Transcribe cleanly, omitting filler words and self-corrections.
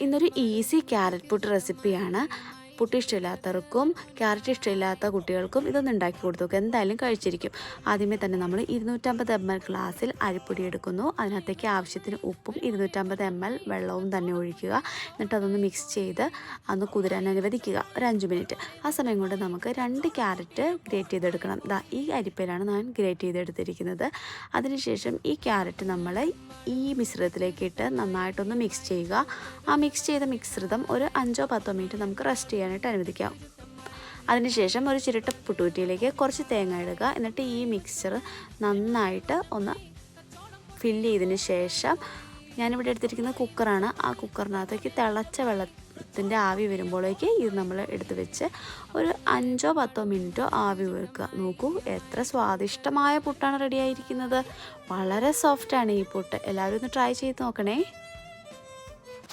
ഇന്നൊരു easy carrot puttu റെസിപ്പിയാണ്. Puttu ഇഷ്ടമില്ലാത്തവർക്കും carrot ഇഷ്ടമില്ലാത്ത കുട്ടികൾക്കും ഇതൊന്നും ഉണ്ടാക്കി കൊടുത്തു നോക്കുക, എന്തായാലും കഴിച്ചിരിക്കും. ആദ്യമേ തന്നെ നമ്മൾ 250 ml ഗ്ലാസ്സിൽ അരിപ്പൊടി എടുക്കുന്നു. അതിനകത്തേക്ക് ആവശ്യത്തിന് ഉപ്പും 250 ml വെള്ളവും തന്നെ ഒഴിക്കുക. എന്നിട്ട് അതൊന്ന് മിക്സ് ചെയ്ത് അന്ന് കുതിരാൻ അനുവദിക്കുക ഒരു 5 മിനിറ്റ്. ആ സമയം കൊണ്ട് നമുക്ക് 2 ക്യാരറ്റ് ഗ്രേറ്റ് ചെയ്തെടുക്കണം. ഈ അരിപ്പയിലാണ് ഞാൻ ഗ്രേറ്റ് ചെയ്തെടുത്തിരിക്കുന്നത്. അതിനുശേഷം ഈ ക്യാരറ്റ് നമ്മൾ ഈ മിശ്രിതത്തിലേക്ക് ഇട്ട് നന്നായിട്ടൊന്ന് മിക്സ് ചെയ്യുക. ആ മിക്സ് ചെയ്ത മിശ്രിതം ഒരു 5-10 മിനിറ്റ് നമുക്ക് റെസ്റ്റ് ചെയ്യാനായിട്ട് അനുവദിക്കാം. അതിനുശേഷം ഒരു ചിരട്ട പുട്ടുകുറ്റിയിലേക്ക് കുറച്ച് തേങ്ങ ഇടുക. എന്നിട്ട് ഈ മിക്സ്ചർ നന്നായിട്ട് ഒന്ന് ഫില്ല് ചെയ്തതിന് ശേഷം ഞാനിവിടെ എടുത്തിരിക്കുന്നത് കുക്കറാണ്. ആ കുക്കറിനകത്തേക്ക് തിളച്ച വെള്ളത്തിൻ്റെ ആവി വരുമ്പോഴേക്ക് ഇത് നമ്മൾ എടുത്ത് വെച്ച് ഒരു 5-10 മിനിറ്റോ ആവി വെക്കുക. നോക്കൂ, എത്ര സ്വാദിഷ്ടമായ പുട്ടാണ് റെഡി ആയിരിക്കുന്നത്. വളരെ സോഫ്റ്റാണ് ഈ പുട്ട്. എല്ലാവരും ഒന്ന് ട്രൈ ചെയ്ത് നോക്കണേ.